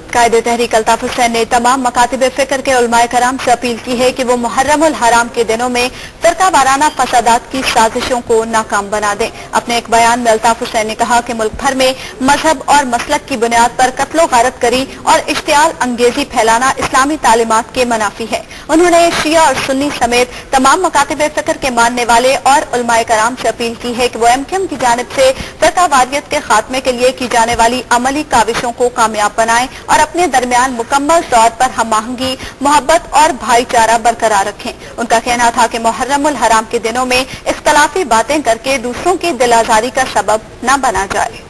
कायद तहरीक अल्ताफ हुसैन ने तमाम मकातिब फिक्र के उलमाए कराम से अपील की है कि वो मुहर्रम उल हराम के दिनों में फिरका वाराना फसादात की साजिशों को नाकाम बना दें। अपने एक बयान में अल्ताफ हुसैन ने कहा कि मुल्क भर में मजहब और मसलक की बुनियाद पर कत्लो गारत करी और इश्तियाल अंगेजी फैलाना इस्लामी तालीमात के मनाफी है। उन्होंने शिया और सुन्नी समेत तमाम मकातिब फिक्र के मानने वाले और उलमाए कराम से अपील की है कि वो एमकेएम की जानिब से फिरका वारियत के खात्मे के लिए की जाने वाली अमली काविशों को कामयाब बनाएं और अपने दरमियान मुकम्मल तौर पर हम आहंगी, मोहब्बत और भाईचारा बरकरार रखें। उनका कहना था कि मुहर्रम उल हराम के दिनों में इख्तलाफी बातें करके दूसरों की दिल आजारी का सबब न बना जाए।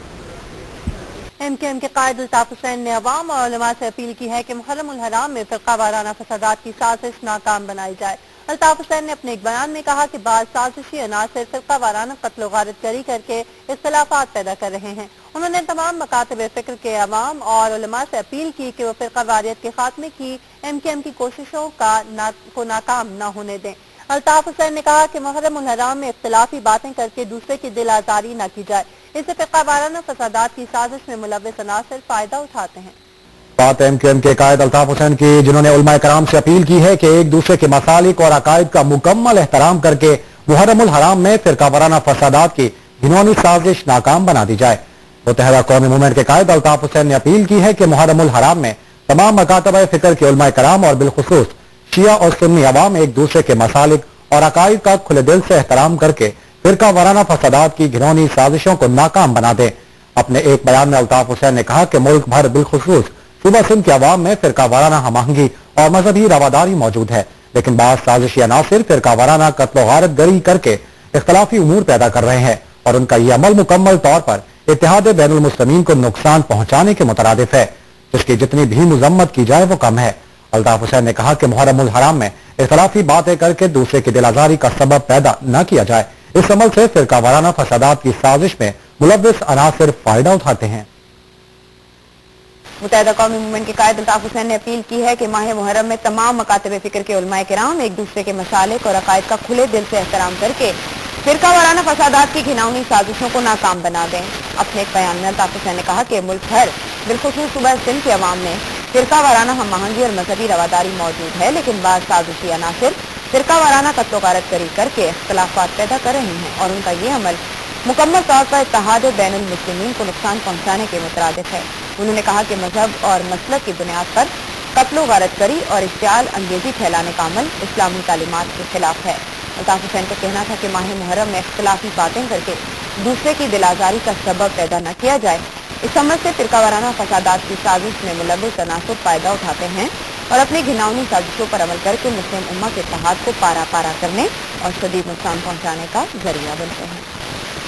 एमकेएम के कायद अल्ताफ हुसैन ने अवाम और उलमा से अपील की है कि मुहर्रम उल हराम में फिरका वाराना फसादात की साजिश नाकाम बनाई जाए। अल्ताफ हुसैन ने अपने एक बयान में कहा कि बाद साजिशी अनासर फिरका वाराना कत्ल गारत करी करके इख्तलाफात पैदा कर रहे हैं। उन्होंने तमाम मकातिब फिक्र के अवाम और उलमा से अपील की कि वो फिरका वारियत के खात्मे की एमकेएम की कोशिशों को नाकाम न होने दें। अल्ताफ हुसैन ने कहा कि मुहर्रम उल हराम में इख्तलाफी बातें करके दूसरे की दिल आजारी न की जाए। इससे फिरका वाराना फसादात की साजिश में मुलव्विस अनासर फायदा उठाते हैं। बात एमकेएम के कायद अल्ताफ हुसैन की, जिन्होंने उलमाए कराम से अपील की है कि एक दूसरे के मसालिक और अकायद का मुकम्मल एहतराम करके मुहर्रम उल हराम में फिरका वाराना फसादात की घिनौनी साजिश नाकाम बना दी जाए। मुत्तहिदा कौमी मूवमेंट के कायद अल्ताफ हुसैन ने अपील की है कि मुहर्रम उल हराम में तमाम मकातब फिक्र के उलमाए कराम और बिलखुसूस शिया और सुन्नी अवाम एक दूसरे के मसालिक और अकायद का खुले दिल से एहतराम करके फिरका वाराना फसादात की घिनौनी साजिशों को नाकाम बना दे। अपने एक बयान में अल्ताफ हुसैन ने कहा कि मुल्क भर बिलखुसूस सूबा सिंध के अवाम में फिरका वाराना हमआहंगी और मजहबी रवादारी मौजूद है, लेकिन बाद साजिशी अनासिर फिरका वाराना कत्ल गारत गरी करके इख्तलाफी उमूर पैदा कर रहे हैं और उनका ये अमल मुकम्मल तौर पर इत्तेहाद बैनुल मुस्लिमीन को नुकसान पहुंचाने के मुतरादिफ है, जिसकी जितनी भी मजम्मत की जाए वो कम है। अल्ताफ हुसैन ने कहा कि मुहर्रम उल हराम में इख्तलाफी बातें करके दूसरे की दिल आजारी का सबब पैदा न किया जाए। इस अमल से फिरका वाराना फसादात की साजिश में मुलव्विस अनासिर फायदा उठाते हैं। मुत्तहिदा कौमी मूवमेंट के कायद अल्ताफ हुसैन ने अपील की है कि माह मुहर्रम में तमाम मकातिब फिक्र के उलमाए किराम एक दूसरे के मसालिक और अकायद का खुले दिल से एहतराम करके फिरका वाराना फसादात की घिनौनी साजिशों को नाकाम बना दें। अपने एक बयान में अल्ताफ हुसैन ने कहा कि मुल्क भर बिलखुसूस सूबा सिंध के अवाम में फिरका वाराना हम आहंगी और मजहबी रवादारी मौजूद है, लेकिन बाद साजिशी अनासिर फिरका वाराना कत्लो गारत करी करके इख्तलाफात पैदा कर रहे हैं और उनका ये अमल मुकम्मल तौर पर इत्तेहाद बैनुल मुस्लिमीन को नुकसान पहुंचाने के मुतरादिफ है। उन्होंने कहा कि मजहब और मसलक की बुनियाद पर कत्लो गारत करी और इश्तियाल अंगेजी फैलाने का अमल इस्लामी तालीमात के खिलाफ है। अल्ताफ हुसैन का कहना था कि माह मुहर्रम में इख्तलाफी बातें करके दूसरे की दिल आजारी का सबब पैदा न किया जाए। इस अमल से फिरका वाराना फसादात की साजिश में मुलव्विस अनासर फायदा उठाते हैं और अपनी घिनौनी साजिशों पर अमल करके मुस्लिम उम्मा के इत्तेहाद को पारा पारा करने और शदीद नुकसान पहुंचाने का जरिया बनते हैं।